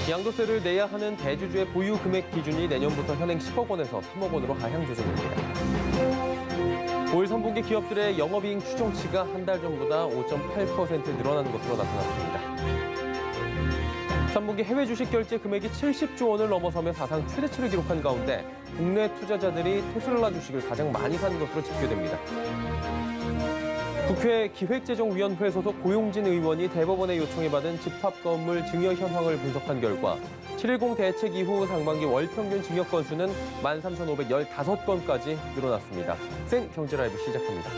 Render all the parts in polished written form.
양도세를 내야 하는 대주주의 보유 금액 기준이 내년부터 현행 10억 원에서 3억 원으로 하향 조정됩니다. 5일 3분기 기업들의 영업이익 추정치가 한 달 전보다 5.8% 늘어난 것으로 나타났습니다. 3분기 해외 주식 결제 금액이 70조 원을 넘어서며 사상 최대치를 기록한 가운데 국내 투자자들이 테슬라 주식을 가장 많이 산 것으로 집계됩니다. 국회 기획재정위원회 소속 고용진 의원이 대법원의 요청에 받은 집합건물 증여 현황을 분석한 결과 7.10 대책 이후 상반기 월 평균 징역 건수는 13,515건까지 늘어났습니다. 센 경제라이브 시작합니다.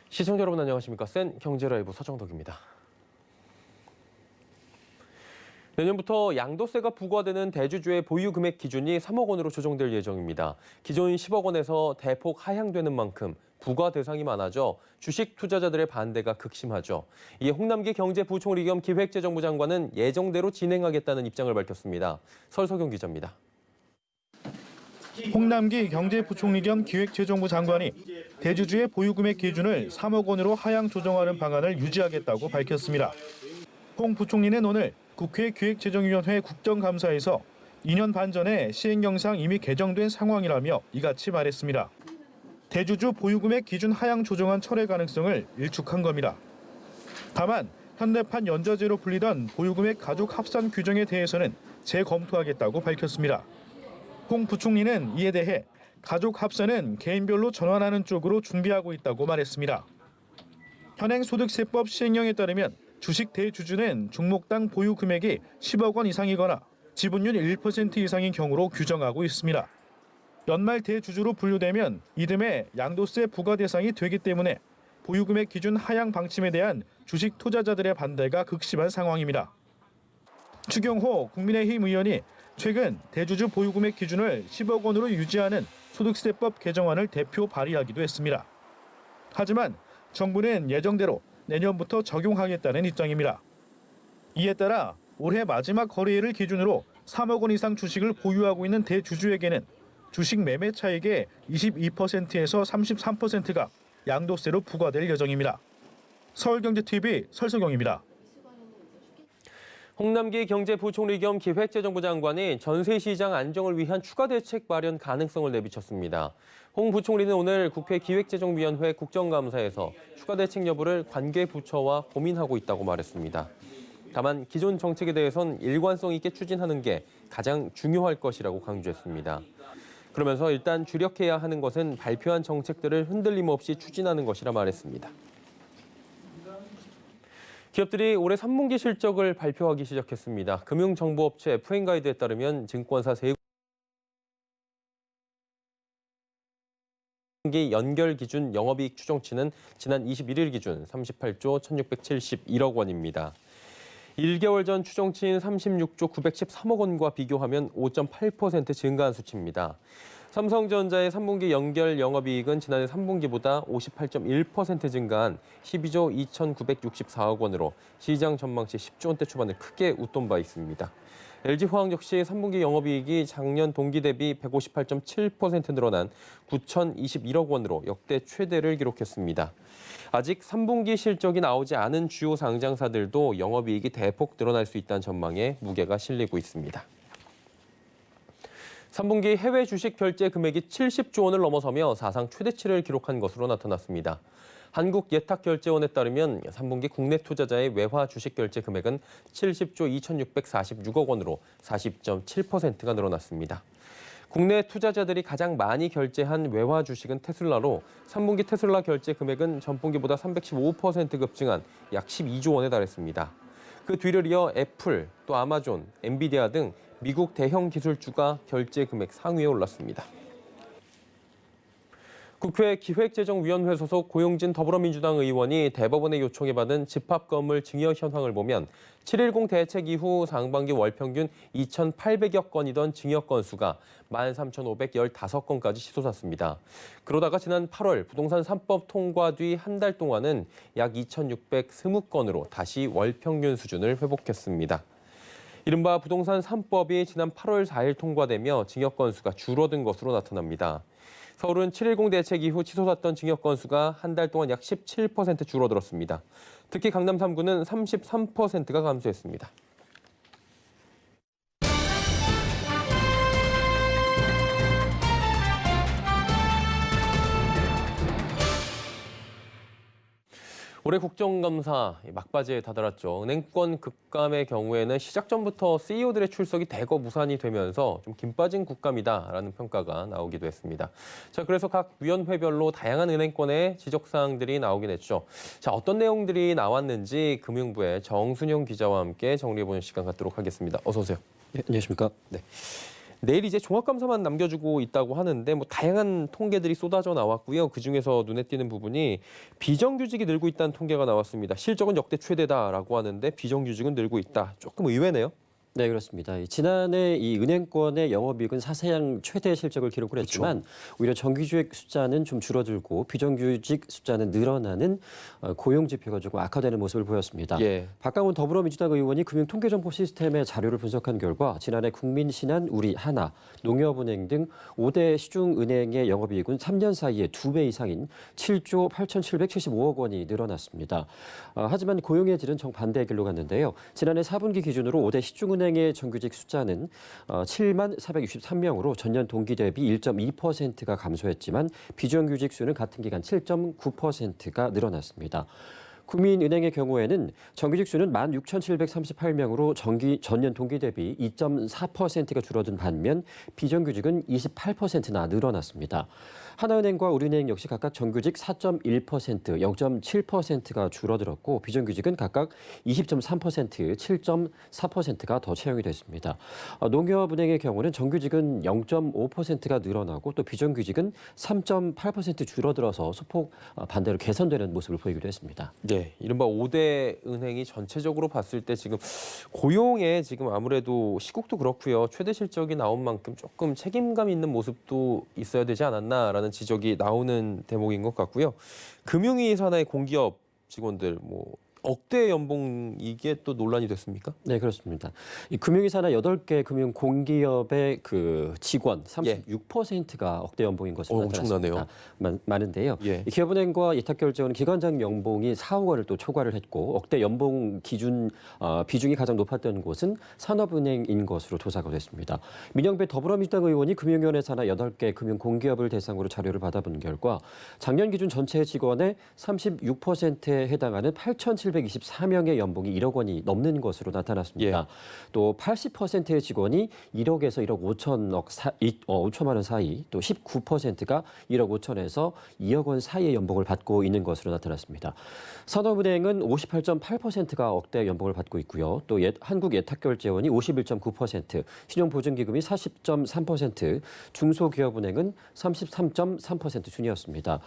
시청자 여러분 안녕하십니까? 센 경제라이브 서정덕입니다. 내년부터 양도세가 부과되는 대주주의 보유 금액 기준이 3억 원으로 조정될 예정입니다. 기존 10억 원에서 대폭 하향되는 만큼 부과 대상이 많아져 주식 투자자들의 반대가 극심하죠. 이에 홍남기 경제부총리 겸 기획재정부 장관은 예정대로 진행하겠다는 입장을 밝혔습니다. 설석용 기자입니다. 홍남기 경제부총리 겸 기획재정부 장관이 대주주의 보유금액 기준을 3억 원으로 하향 조정하는 방안을 유지하겠다고 밝혔습니다. 홍 부총리는 오늘 국회 기획재정위원회 국정감사에서 2년 반 전에 시행령상 이미 개정된 상황이라며 이같이 말했습니다. 대주주 보유금액 기준 하향 조정안 철회 가능성을 일축한 겁니다. 다만 현대판 연좌제로 불리던 보유금액 가족 합산 규정에 대해서는 재검토하겠다고 밝혔습니다. 홍 부총리는 이에 대해 가족 합산은 개인별로 전환하는 쪽으로 준비하고 있다고 말했습니다. 현행 소득세법 시행령에 따르면 주식 대주주는 종목당 보유 금액이 10억 원 이상이거나 지분율 1% 이상인 경우로 규정하고 있습니다. 연말 대주주로 분류되면 이듬해 양도세 부과 대상이 되기 때문에 보유 금액 기준 하향 방침에 대한 주식 투자자들의 반대가 극심한 상황입니다. 추경호 국민의힘 의원이 최근 대주주 보유금액 기준을 10억 원으로 유지하는 소득세법 개정안을 대표 발의하기도 했습니다. 하지만 정부는 예정대로 내년부터 적용하겠다는 입장입니다. 이에 따라 올해 마지막 거래일을 기준으로 3억 원 이상 주식을 보유하고 있는 대주주에게는 주식 매매 차익의 22%에서 33%가 양도세로 부과될 예정입니다. 서울경제TV 설석영입니다. 홍남기 경제부총리 겸 기획재정부 장관이 전세시장 안정을 위한 추가 대책 마련 가능성을 내비쳤습니다. 홍 부총리는 오늘 국회 기획재정위원회 국정감사에서 추가 대책 여부를 관계 부처와 고민하고 있다고 말했습니다. 다만 기존 정책에 대해선 일관성 있게 추진하는 게 가장 중요할 것이라고 강조했습니다. 그러면서 일단 주력해야 하는 것은 발표한 정책들을 흔들림 없이 추진하는 것이라 말했습니다. 기업들이 올해 3분기 실적을 발표하기 시작했습니다. 금융정보업체 푸엔가이드에 따르면 증권사 세 분기 연결 기준 영업이익 추정치는 지난 21일 기준 38조 1,671억 원입니다. 1개월 전 추정치인 36조 913억 원과 비교하면 5.8% 증가한 수치입니다. 삼성전자의 3분기 연결 영업이익은 지난해 3분기보다 58.1% 증가한 12조 2,964억 원으로 시장 전망치 10조 원대 초반을 크게 웃돈 바 있습니다. LG화학 역시 3분기 영업이익이 작년 동기 대비 158.7% 늘어난 9,021억 원으로 역대 최대를 기록했습니다. 아직 3분기 실적이 나오지 않은 주요 상장사들도 영업이익이 대폭 늘어날 수 있다는 전망에 무게가 실리고 있습니다. 3분기 해외 주식 결제 금액이 70조 원을 넘어서며 사상 최대치를 기록한 것으로 나타났습니다. 한국예탁결제원에 따르면 3분기 국내 투자자의 외화 주식 결제 금액은 70조 2,646억 원으로 40.7%가 늘어났습니다. 국내 투자자들이 가장 많이 결제한 외화 주식은 테슬라로 3분기 테슬라 결제 금액은 전분기보다 315% 급증한 약 12조 원에 달했습니다. 그 뒤를 이어 애플, 또 아마존, 엔비디아 등 미국 대형 기술주가 결제 금액 상위에 올랐습니다. 국회 기획재정위원회 소속 고용진 더불어민주당 의원이 대법원의 요청에 받은 집합건물 증여 현황을 보면 7.10 대책 이후 상반기 월 평균 2,800여 건이던 증여 건수가 13,515건까지 치솟았습니다. 그러다가 지난 8월 부동산 3법 통과 뒤 한 달 동안은 약 2,620건으로 다시 월 평균 수준을 회복했습니다. 이른바 부동산 3법이 지난 8월 4일 통과되며 증여 건수가 줄어든 것으로 나타납니다. 서울은 7.10 대책 이후 치솟았던 증여 건수가 한 달 동안 약 17% 줄어들었습니다. 특히 강남 3구는 33%가 감소했습니다. 올해 국정감사 막바지에 다다랐죠. 은행권 급감의 경우에는 시작 전부터 CEO들의 출석이 대거 무산이 되면서 좀 김 빠진 국감이다라는 평가가 나오기도 했습니다. 자, 그래서 각 위원회별로 다양한 은행권의 지적사항들이 나오긴 했죠. 자, 어떤 내용들이 나왔는지 금융부의 정순영 기자와 함께 정리해보는 시간 갖도록 하겠습니다. 어서 오세요. 네, 안녕하십니까? 네. 내일 이제 종합감사만 남겨주고 있다고 하는데 뭐 다양한 통계들이 쏟아져 나왔고요. 그중에서 눈에 띄는 부분이 비정규직이 늘고 있다는 통계가 나왔습니다. 실적은 역대 최대다라고 하는데 비정규직은 늘고 있다. 조금 의외네요. 네, 그렇습니다. 지난해 이 은행권의 영업이익은 사상 최대 실적을 기록을 했지만 오히려 정규직 숫자는 좀 줄어들고 비정규직 숫자는 늘어나는 고용 지표가 조금 악화되는 모습을 보였습니다. 예. 박강훈 더불어민주당 의원이 금융통계정보 시스템의 자료를 분석한 결과 지난해 국민신한, 우리, 하나, 농협은행 등 5대 시중은행의 영업이익은 3년 사이에 2배 이상인 7조 8,775억 원이 늘어났습니다. 하지만 고용의 질은 정반대의 길로 갔는데요. 지난해 4분기 기준으로 5대 시중은행 의 정규직 숫자는 7만 463명으로 전년 동기 대비 1.2%가 감소했지만 비정규직 수는 같은 기간 7.9%가 늘어났습니다. 국민은행의 경우에는 정규직 수는 16,738명으로 전년 동기 대비 2.4%가 줄어든 반면 비정규직은 28%나 늘어났습니다. 하나은행과 우리은행 역시 각각 정규직 4.1%, 0.7%가 줄어들었고 비정규직은 각각 20.3%, 7.4%가 더 채용이 됐습니다. 농협은행의 경우는 정규직은 0.5%가 늘어나고 또 비정규직은 3.8% 줄어들어서 소폭 반대로 개선되는 모습을 보이기도 했습니다. 네, 이른바 5대 은행이 전체적으로 봤을 때 지금 고용에 지금 아무래도 시국도 그렇고요. 최대 실적이 나온 만큼 조금 책임감 있는 모습도 있어야 되지 않았나라는 지적이 나오는 대목인 것 같고요. 금융위 산하의 공기업 직원들 억대 연봉 이게 또 논란이 됐습니까? 네, 그렇습니다. 이 금융위 산하 8개 금융 공기업의 그 직원 36%가 억대 연봉인 것으로 나타났습니다. 많은데요. 예. 이 기업은행과 예탁결제원 기관장 연봉이 4억 원을 또 초과를 했고 억대 연봉 기준 비중이 가장 높았던 곳은 산업은행인 것으로 조사가 됐습니다. 민영배 더불어민주당 의원이 금융위원회 산하 8개 금융 공기업을 대상으로 자료를 받아본 결과 작년 기준 전체 직원의 36%에 해당하는 8,724명의 연봉이 1억 원이 넘는 것으로 나타났습니다. 예. 또 80%의 직원이 1억에서 1억 5천만 원 사이, 또 19%가 1억 5천에서 2억 원 사이의 연봉을 받고 있는 것으로 나타났습니다. 산업은행은 58.8%가 억대 연봉을 받고 있고요. 또 한국예탁결제원이 51.9%, 신용보증기금이 40.3%, 중소기업은행은 33.3% 순이었습니다.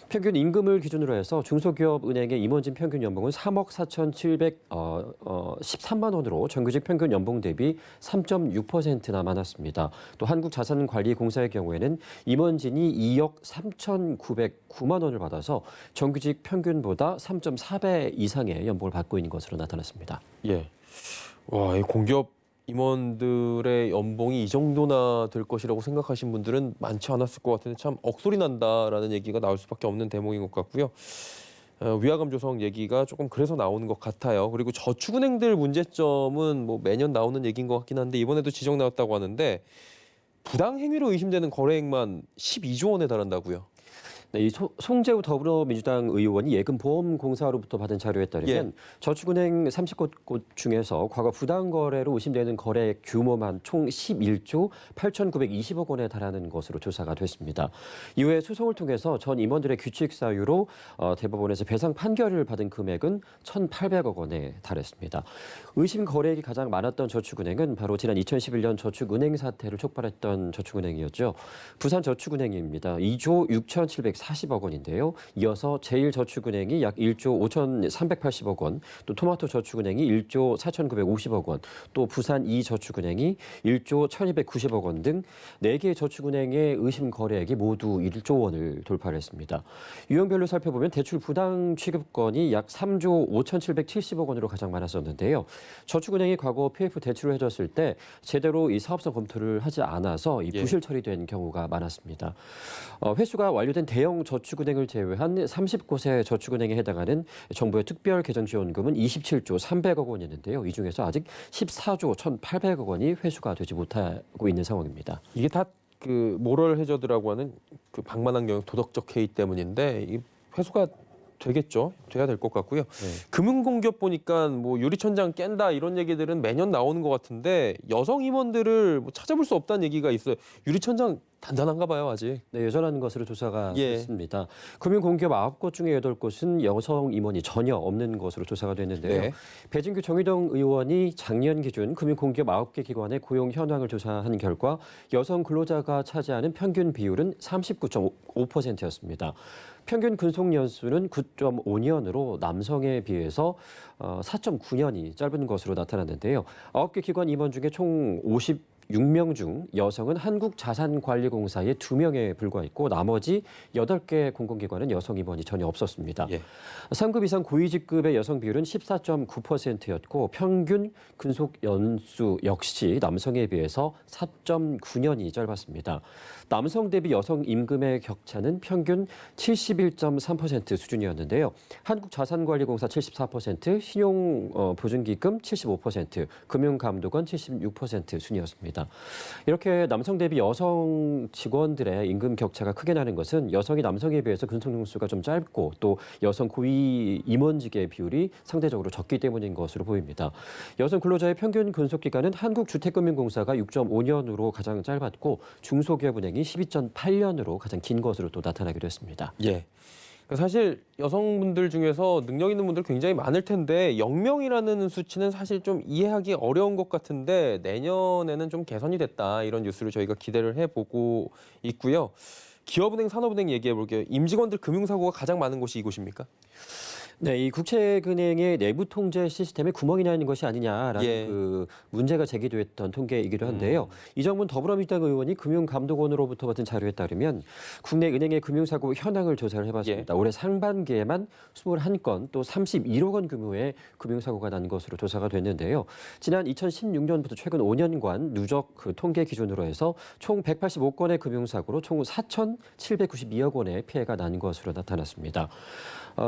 평균 임금을 기준으로 해서 중소기업은행의 임원진 평균 연봉은 3억 4,713만 원으로 정규직 평균 연봉 대비 3.6%나 많았습니다. 또 한국자산관리공사의 경우에는 임원진이 2억 3,909만 원을 받아서 정규직 평균보다 3.4배 이상의 연봉을 받고 있는 것으로 나타났습니다. 예. 와, 이 공기업 임원들의 연봉이 이 정도나 될 것이라고 생각하신 분들은 많지 않았을 것 같은데 참 억소리 난다라는 얘기가 나올 수밖에 없는 대목인 것 같고요. 위화감 조성 얘기가 조금 그래서 나오는 것 같아요. 그리고 저축은행들 문제점은 매년 나오는 얘기인 것 같긴 한데 이번에도 지적 나왔다고 하는데 부당 행위로 의심되는 거래액만 12조 원에 달한다고요. 네, 이 송재우 더불어민주당 의원이 예금보험공사로부터 받은 자료에 따르면 저축은행 30곳 중에서 과거 부당거래로 의심되는 거래 규모만 총 11조 8,920억 원에 달하는 것으로 조사가 됐습니다. 이후에 소송을 통해서 전 임원들의 규칙 사유로 대법원에서 배상 판결을 받은 금액은 1,800억 원에 달했습니다. 의심 거래액이 가장 많았던 저축은행은 바로 지난 2011년 저축은행 사태를 촉발했던 저축은행이었죠. 부산저축은행입니다. 2조 6,740억 원인데요. 이어서 제일저축은행이 약 1조 5,380억 원, 또 토마토저축은행이 1조 4,950억 원, 또 부산2저축은행이 1조 1,290억 원 등 4개의 저축은행의 의심 거래액이 모두 1조 원을 돌파를 했습니다. 유형별로 살펴보면 대출 부당 취급건이 약 3조 5,770억 원으로 가장 많았었는데요. 저축은행이 과거 PF 대출을 해줬을 때 제대로 이 사업성 검토를 하지 않아서 이 부실 처리된 경우가 많았습니다. 회수가 완료된 대형 저축은행을 제외한 30곳의 저축은행에 해당하는 정부의 특별 개정지원금은 27조 300억 원이었는데요. 이 중에서 아직 14조 1,800억 원이 회수가 되지 못하고 있는 상황입니다. 이게 다 그 모럴 해저드라고 하는 그 방만한 경영 도덕적 해이 때문인데 이 회수가 되겠죠. 돼야 될 것 같고요. 금융공기업 보니까 뭐 유리천장 깬다 이런 얘기들은 매년 나오는 것 같은데 여성 임원들을 뭐 찾아볼 수 없다는 얘기가 있어요. 유리천장 단단한가 봐요, 아직. 네, 여전한 것으로 조사가 됐습니다. 금융공기업 9곳 중에 8곳은 여성 임원이 전혀 없는 것으로 조사가 됐는데요. 배진규 정의당 의원이 작년 기준 금융공기업 9개 기관의 고용 현황을 조사한 결과 여성 근로자가 차지하는 평균 비율은 39.5%였습니다. 평균 근속 연수는 9.5년으로 남성에 비해서 4.9년이 짧은 것으로 나타났는데요. 9개 기관 임원 중에 총 56명 중 여성은 한국자산관리공사에 2명에 불과했고 나머지 8개 공공기관은 여성 임원이 전혀 없었습니다. 상급 이상 고위직급의 여성 비율은 14.9%였고 평균 근속 연수 역시 남성에 비해서 4.9년이 짧았습니다. 남성 대비 여성 임금의 격차는 평균 71.3% 수준이었는데요. 한국자산관리공사 74%, 신용보증기금 75%, 금융감독원 76% 순이었습니다. 이렇게 남성 대비 여성 직원들의 임금 격차가 크게 나는 것은 여성이 남성에 비해서 근속연수가 좀 짧고 또 여성 고위 임원직의 비율이 상대적으로 적기 때문인 것으로 보입니다. 여성 근로자의 평균 근속기간은 한국주택금융공사가 6.5년으로 가장 짧았고 중소기업은행이 12.8년으로 가장 긴 것으로 또 나타나기도 했습니다. 사실 여성분들 중에서 능력 있는 분들 굉장히 많을 텐데 0명이라는 수치는 사실 좀 이해하기 어려운 것 같은데 내년에는 좀 개선이 됐다 이런 뉴스를 저희가 기대를 해보고 있고요. 기업은행, 산업은행 얘기해 볼게요. 임직원들 금융사고가 가장 많은 곳이 이곳입니까? 네, 이 국책은행의 내부 통제 시스템에 구멍이 나 있는 것이 아니냐라는 그 문제가 제기됐던 통계이기도 한데요. 이정문 더불어민주당 의원이 금융감독원으로부터 받은 자료에 따르면 국내 은행의 금융사고 현황을 조사를 해봤습니다. 올해 상반기에만 21건 또 31억 원 규모의 금융사고가 난 것으로 조사가 됐는데요. 지난 2016년부터 최근 5년간 누적 그 통계 기준으로 해서 총 185건의 금융사고로 총 4,792억 원의 피해가 난 것으로 나타났습니다.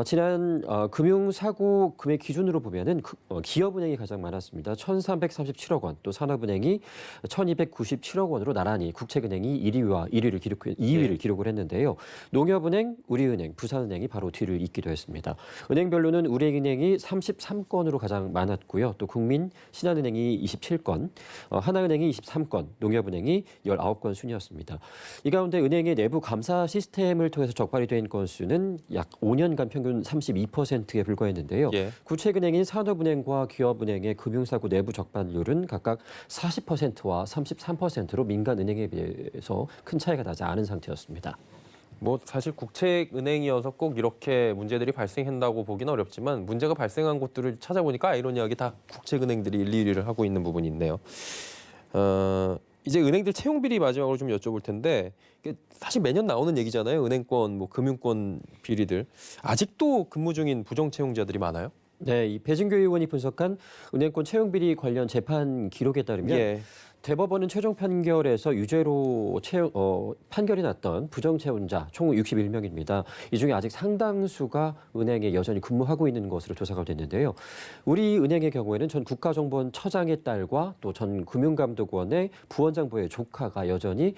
지난 금융사고 금액 기준으로 보면은 기업은행이 가장 많았습니다. 1,337억 원, 또 산업은행이 1,297억 원으로 나란히 국책은행이 2위를 기록을 했는데요. 농협은행, 우리은행, 부산은행이 바로 뒤를 잇기도 했습니다. 은행별로는 우리은행이 33건으로 가장 많았고요. 또 국민, 신한은행이 27건, 하나은행이 23건, 농협은행이 19건 순이었습니다. 이 가운데 은행의 내부 감사 시스템을 통해서 적발이 된 건수는 약 5년간 평균 32%에 불과했는데요. 국책은행인 산업은행과 기업은행의 금융사고 내부 적발률은 각각 40%와 33%로 민간은행에 비해서 큰 차이가 나지 않은 상태였습니다. 뭐 사실 국책은행이어서 꼭 이렇게 문제들이 발생한다고 보기는 어렵지만 문제가 발생한 곳들을 찾아보니까 아이러니하게 다 국책은행들이 1, 2위를 하고 있는 부분이 있네요. 이제 은행들 채용 비리 마지막으로 좀 여쭤볼 텐데 사실 매년 나오는 얘기잖아요. 은행권, 뭐 금융권 비리들. 아직도 근무 중인 부정 채용자들이 많아요? 네, 이 배진교 의원이 분석한 은행권 채용 비리 관련 재판 기록에 따르면 대법원은 최종 판결에서 유죄로 판결이 났던 부정채운자 총 61명입니다. 이 중에 아직 상당수가 은행에 여전히 근무하고 있는 것으로 조사가 됐는데요. 우리은행의 경우에는 전 국가정보원 처장의 딸과 또 전 금융감독원의 부원장부의 조카가 여전히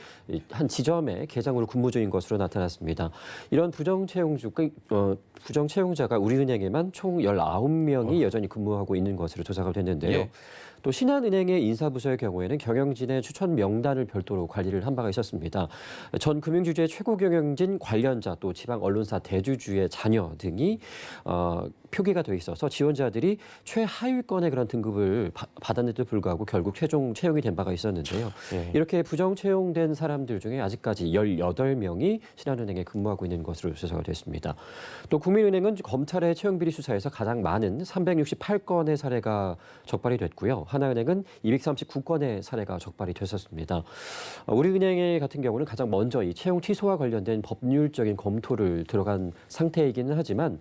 한 지점에 계장으로 근무 중인 것으로 나타났습니다. 이런 부정채용자가 우리은행에만 총 19명이 여전히 근무하고 있는 것으로 조사가 됐는데요. 예. 또 신한은행의 인사부서의 경우에는 경영진의 추천 명단을 별도로 관리를 한 바가 있었습니다. 전 금융주주의 최고 경영진 관련자 또 지방 언론사 대주주의 자녀 등이 표기가 돼 있어서 지원자들이 최하위권의 그런 등급을 받았는데도 불구하고 결국 최종 채용이 된 바가 있었는데요. 예. 이렇게 부정 채용된 사람들 중에 아직까지 18명이 신한은행에 근무하고 있는 것으로 조사가 됐습니다. 또 국민은행은 검찰의 채용비리 수사에서 가장 많은 368건의 사례가 적발이 됐고요. 하나은행은 239건의 사례가 적발이 됐었습니다. 우리은행 같은 경우는 가장 먼저 이 채용 취소와 관련된 법률적인 검토를 들어간 상태이기는 하지만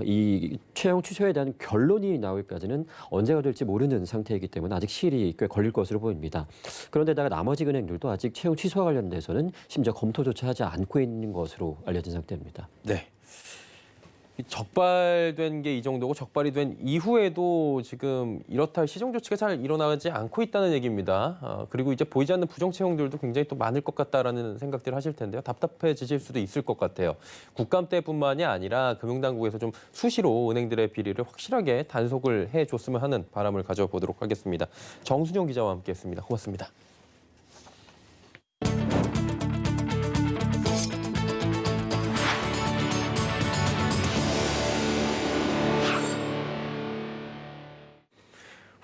이 채용 취소에 대한 결론이 나올까지는 언제가 될지 모르는 상태이기 때문에 아직 시일이 꽤 걸릴 것으로 보입니다. 그런데다가 나머지 은행들도 아직 채용 취소와 관련돼서는 심지어 검토조차 하지 않고 있는 것으로 알려진 상태입니다. 네. 적발된 게 이 정도고 적발이 된 이후에도 지금 이렇다 할 시정 조치가 잘 일어나지 않고 있다는 얘기입니다. 그리고 이제 보이지 않는 부정 채용들도 굉장히 또 많을 것 같다라는 생각들을 하실 텐데요. 답답해지실 수도 있을 것 같아요. 국감 때뿐만이 아니라 금융당국에서 좀 수시로 은행들의 비리를 확실하게 단속을 해줬으면 하는 바람을 가져보도록 하겠습니다. 정순영 기자와 함께했습니다. 고맙습니다.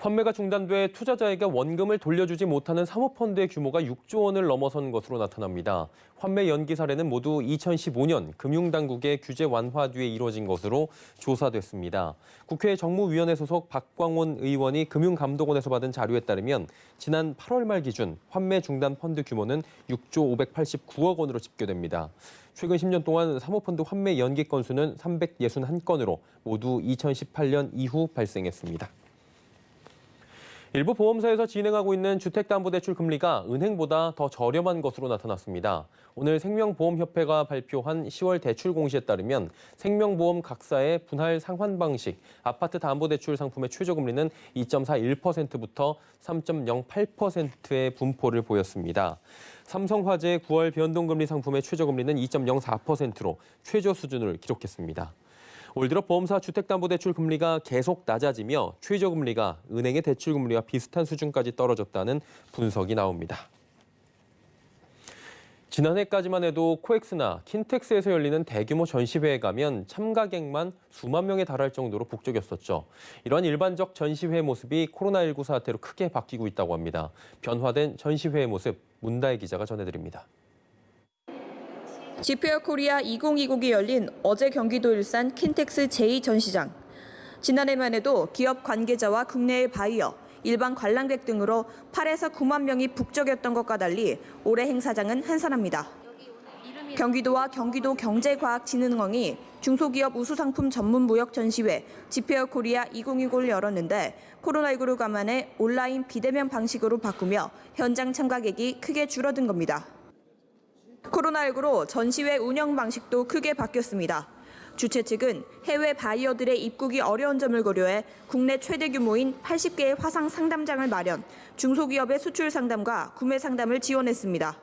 환매가 중단돼 투자자에게 원금을 돌려주지 못하는 사모펀드의 규모가 6조 원을 넘어선 것으로 나타납니다. 환매 연기 사례는 모두 2015년 금융당국의 규제 완화 뒤에 이루어진 것으로 조사됐습니다. 국회 정무위원회 소속 박광원 의원이 금융감독원에서 받은 자료에 따르면 지난 8월 말 기준 환매 중단 펀드 규모는 6조 589억 원으로 집계됩니다. 최근 10년 동안 사모펀드 환매 연기 건수는 361건으로 모두 2018년 이후 발생했습니다. 일부 보험사에서 진행하고 있는 주택담보대출 금리가 은행보다 더 저렴한 것으로 나타났습니다. 오늘 생명보험협회가 발표한 10월 대출 공시에 따르면 생명보험 각사의 분할 상환 방식, 아파트 담보대출 상품의 최저금리는 2.41%부터 3.08%의 분포를 보였습니다. 삼성화재의 9월 변동금리 상품의 최저금리는 2.04%로 최저 수준을 기록했습니다. 올 들어 보험사 주택담보대출 금리가 계속 낮아지며 최저금리가 은행의 대출금리와 비슷한 수준까지 떨어졌다는 분석이 나옵니다. 지난해까지만 해도 코엑스나 킨텍스에서 열리는 대규모 전시회에 가면 참가객만 수만 명에 달할 정도로 북적였었죠. 이런 일반적 전시회 모습이 코로나19 사태로 크게 바뀌고 있다고 합니다. 변화된 전시회의 모습 문다혜 기자가 전해드립니다. 지페어 코리아 2020이 열린 어제 경기도 일산 킨텍스 제2전시장. 지난해만 해도 기업 관계자와 국내의 바이어, 일반 관람객 등으로 8에서 9만 명이 북적였던 것과 달리 올해 행사장은 한산합니다. 경기도와 경기도 경제과학진흥원이 중소기업 우수상품 전문 무역 전시회 지페어 코리아 2020을 열었는데 코로나19를 감안해 온라인 비대면 방식으로 바꾸며 현장 참가객이 크게 줄어든 겁니다. 코로나19로 전시회 운영 방식도 크게 바뀌었습니다. 주최 측은 해외 바이어들의 입국이 어려운 점을 고려해 국내 최대 규모인 80개의 화상 상담장을 마련, 중소기업의 수출 상담과 구매 상담을 지원했습니다.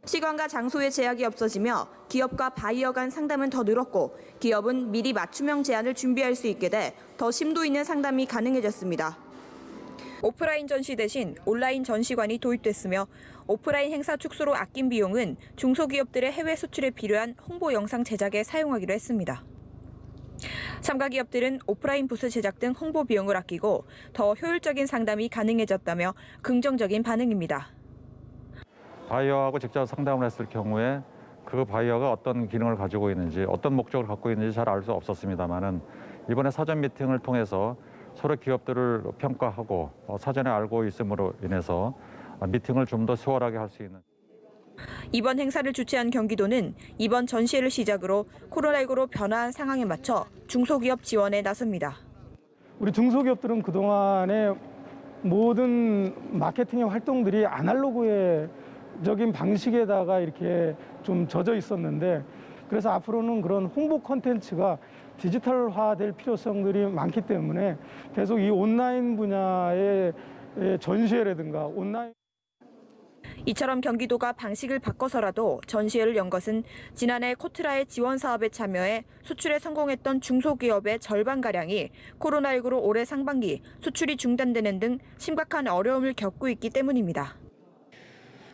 시간과 장소의 제약이 없어지며 기업과 바이어 간 상담은 더 늘었고 기업은 미리 맞춤형 제안을 준비할 수 있게 돼 더 심도 있는 상담이 가능해졌습니다. 오프라인 전시 대신 온라인 전시관이 도입됐으며 오프라인 행사 축소로 아낀 비용은 중소기업들의 해외 수출에 필요한 홍보 영상 제작에 사용하기로 했습니다. 참가 기업들은 오프라인 부스 제작 등 홍보 비용을 아끼고 더 효율적인 상담이 가능해졌다며 긍정적인 반응입니다. 바이어하고 직접 상담을 했을 경우에 그 바이어가 어떤 기능을 가지고 있는지 어떤 목적을 갖고 있는지 잘 알 수 없었습니다만은 이번에 사전 미팅을 통해서 서로 기업들을 평가하고 사전에 알고 있음으로 인해서 미팅을 좀 더 수월하게 할 수 있는. 이번 행사를 주최한 경기도는 이번 전시회를 시작으로 코로나19로 변화한 상황에 맞춰 중소기업 지원에 나섭니다. 우리 중소기업들은 그동안에 모든 마케팅의 활동들이 아날로그적인 방식에다가 이렇게 좀 젖어 있었는데, 그래서 앞으로는 그런 홍보 콘텐츠가 디지털화될 필요성들이 많기 때문에 계속 이 온라인 분야의 전시회라든가 온라인 이처럼 경기도가 방식을 바꿔서라도 전시회를 연 것은 지난해 코트라의 지원 사업에 참여해 수출에 성공했던 중소기업의 절반가량이 코로나19로 올해 상반기 수출이 중단되는 등 심각한 어려움을 겪고 있기 때문입니다.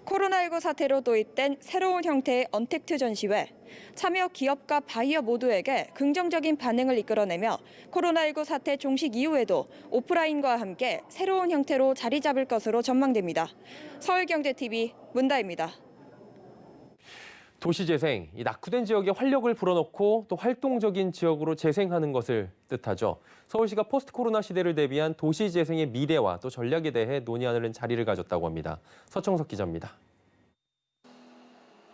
코로나19 사태로 도입된 새로운 형태의 언택트 전시회, 참여 기업과 바이어 모두에게 긍정적인 반응을 이끌어내며 코로나19 사태 종식 이후에도 오프라인과 함께 새로운 형태로 자리 잡을 것으로 전망됩니다. 서울경제TV 문다입니다. 도시재생, 이 낙후된 지역에 활력을 불어넣고 또 활동적인 지역으로 재생하는 것을 뜻하죠. 서울시가 포스트 코로나 시대를 대비한 도시재생의 미래와 또 전략에 대해 논의하는 자리를 가졌다고 합니다. 서청석 기자입니다.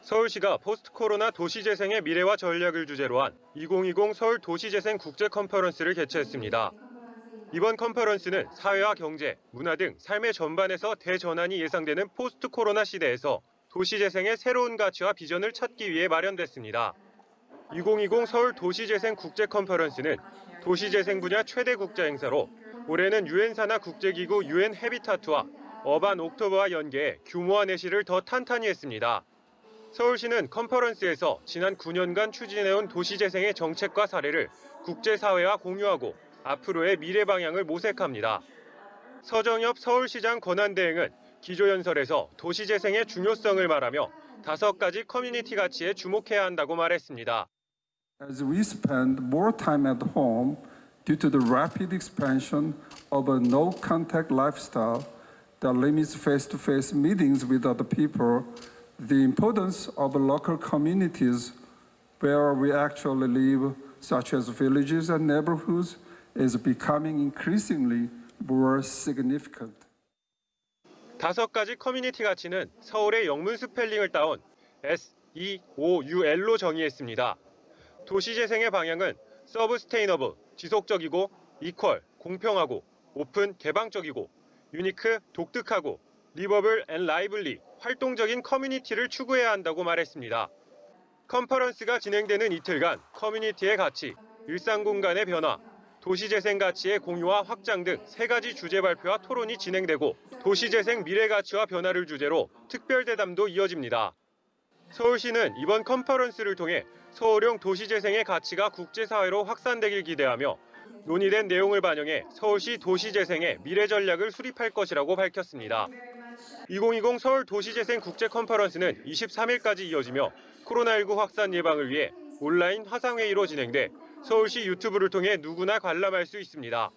서울시가 포스트 코로나 도시재생의 미래와 전략을 주제로 한 2020 서울 도시재생 국제 컨퍼런스를 개최했습니다. 이번 컨퍼런스는 사회와 경제, 문화 등 삶의 전반에서 대전환이 예상되는 포스트 코로나 시대에서 도시재생의 새로운 가치와 비전을 찾기 위해 마련됐습니다. 2020 서울 도시재생 국제 컨퍼런스는 도시재생 분야 최대 국제 행사로 올해는 유엔 산하 국제기구 유엔 해비타트와 어반 옥토버와 연계해 규모와 내실을 더 탄탄히 했습니다. 서울시는 컨퍼런스에서 지난 9년간 추진해온 도시재생의 정책과 사례를 국제사회와 공유하고 앞으로의 미래 방향을 모색합니다. 서정엽 서울시장 권한대행은 기조연설에서 도시재생의 중요성을 말하며 5가지 커뮤니티 가치에 주목해야 한다고 말했습니다. As we spend more time at home due to the rapid expansion of a no-contact lifestyle that limits face-to-face meetings with other people, the importance of local communities where we actually live, such as villages and neighborhoods, is becoming increasingly more significant. 5가지 커뮤니티 가치는 서울의 영문 스펠링을 따온 SEOUL로 정의했습니다. 도시재생의 방향은 서브스테이너블, 지속적이고 이퀄, 공평하고 오픈, 개방적이고 유니크, 독특하고 리버블 앤 라이블리, 활동적인 커뮤니티를 추구해야 한다고 말했습니다. 컨퍼런스가 진행되는 이틀간 커뮤니티의 가치, 일상 공간의 변화, 도시재생 가치의 공유와 확장 등 3가지 주제 발표와 토론이 진행되고 도시재생 미래 가치와 변화를 주제로 특별대담도 이어집니다. 서울시는 이번 컨퍼런스를 통해 서울형 도시재생의 가치가 국제사회로 확산되길 기대하며 논의된 내용을 반영해 서울시 도시재생의 미래 전략을 수립할 것이라고 밝혔습니다. 2020 서울 도시재생 국제 컨퍼런스는 23일까지 이어지며 코로나19 확산 예방을 위해 온라인 화상회의로 진행돼 서울시 유튜브를 통해 누구나 관람할 수 있습니다.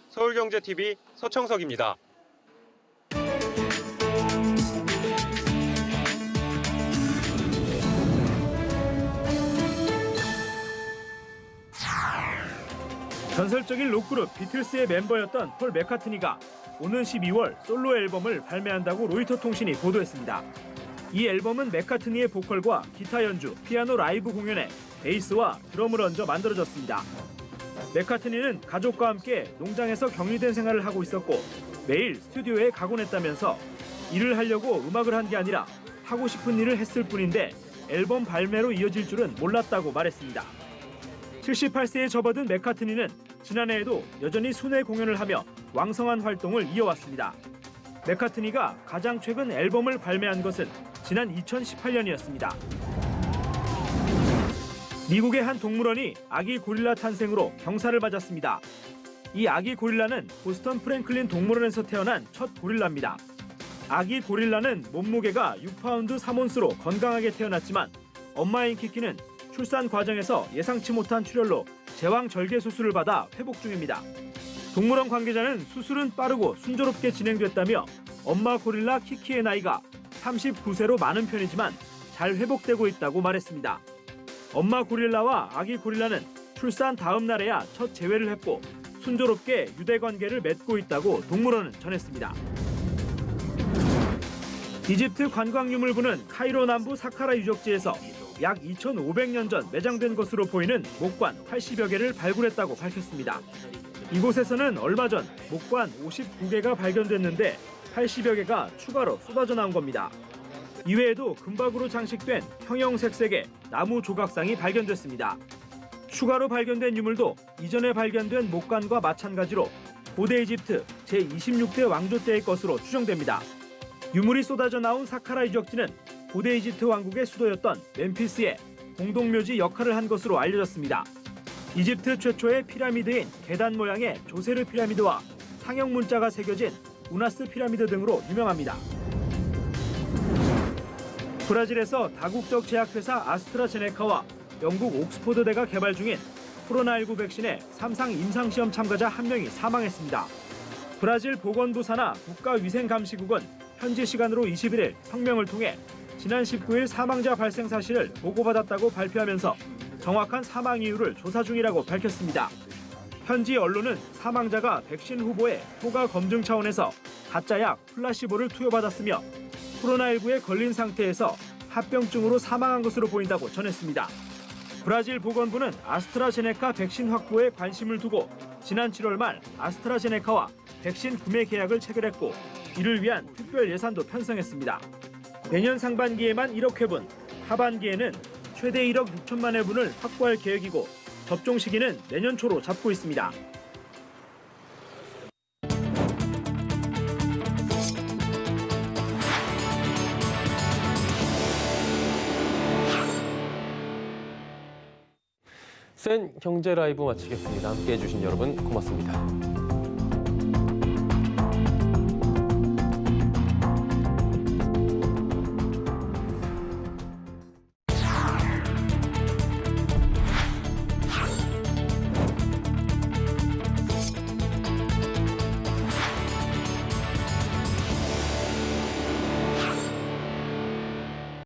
서울경제TV 서청석입니다. 전설적인 록그룹 비틀스의 멤버였던 폴 맥카트니가 오는 12월 솔로 앨범을 발매한다고 로이터 통신이 보도했습니다. 이 앨범은 맥카트니의 보컬과 기타 연주, 피아노 라이브 공연에 베이스와 드럼을 얹어 만들어졌습니다. 맥카트니는 가족과 함께 농장에서 격리된 생활을 하고 있었고 매일 스튜디오에 가곤 했다면서 일을 하려고 음악을 한 게 아니라 하고 싶은 일을 했을 뿐인데 앨범 발매로 이어질 줄은 몰랐다고 말했습니다. 78세에 접어든 맥카트니는 지난해에도 여전히 순회 공연을 하며 왕성한 활동을 이어왔습니다. 맥카트니가 가장 최근 앨범을 발매한 것은 지난 2018년이었습니다. 미국의 한 동물원이 아기 고릴라 탄생으로 경사를 맞았습니다. 이 아기 고릴라는 보스턴 프랭클린 동물원에서 태어난 첫 고릴라입니다. 아기 고릴라는 몸무게가 6파운드 3온스로 건강하게 태어났지만 엄마인 키키는 출산 과정에서 예상치 못한 출혈로 제왕절개 수술을 받아 회복 중입니다. 동물원 관계자는 수술은 빠르고 순조롭게 진행됐다며 엄마 고릴라 키키의 나이가 39세로 많은 편이지만 잘 회복되고 있다고 말했습니다. 엄마 고릴라와 아기 고릴라는 출산 다음 날에야 첫 재회를 했고 순조롭게 유대 관계를 맺고 있다고 동물원은 전했습니다. 이집트 관광유물부는 카이로 남부 사카라 유적지에서 약 2,500년 전 매장된 것으로 보이는 목관 80여 개를 발굴했다고 밝혔습니다. 이곳에서는 얼마 전 목관 59개가 발견됐는데 80여 개가 추가로 쏟아져 나온 겁니다. 이외에도 금박으로 장식된 형형색색의 나무 조각상이 발견됐습니다. 추가로 발견된 유물도 이전에 발견된 목관과 마찬가지로 고대 이집트 제26대 왕조 때의 것으로 추정됩니다. 유물이 쏟아져 나온 사카라 유적지는 고대 이집트 왕국의 수도였던 멤피스의 공동묘지 역할을 한 것으로 알려졌습니다. 이집트 최초의 피라미드인 계단 모양의 조세르 피라미드와 상형 문자가 새겨진 우나스 피라미드 등으로 유명합니다. 브라질에서 다국적 제약회사 아스트라제네카와 영국 옥스퍼드대가 개발 중인 코로나19 백신의 3상 임상시험 참가자 1명이 사망했습니다. 브라질 보건부 산하 국가위생감시국은 현지 시간으로 21일 성명을 통해 지난 19일 사망자 발생 사실을 보고받았다고 발표하면서 정확한 사망 이유를 조사 중이라고 밝혔습니다. 현지 언론은 사망자가 백신 후보의 효과 검증 차원에서 가짜약 플라시보를 투여받았으며 코로나19에 걸린 상태에서 합병증으로 사망한 것으로 보인다고 전했습니다. 브라질 보건부는 아스트라제네카 백신 확보에 관심을 두고 지난 7월 말 아스트라제네카와 백신 구매 계약을 체결했고 이를 위한 특별 예산도 편성했습니다. 내년 상반기에만 1억 회분, 하반기에는 최대 1억 6천만 회분을 확보할 계획이고 접종 시기는 내년 초로 잡고 있습니다. 센 경제 라이브 마치겠습니다. 함께해 주신 여러분 고맙습니다.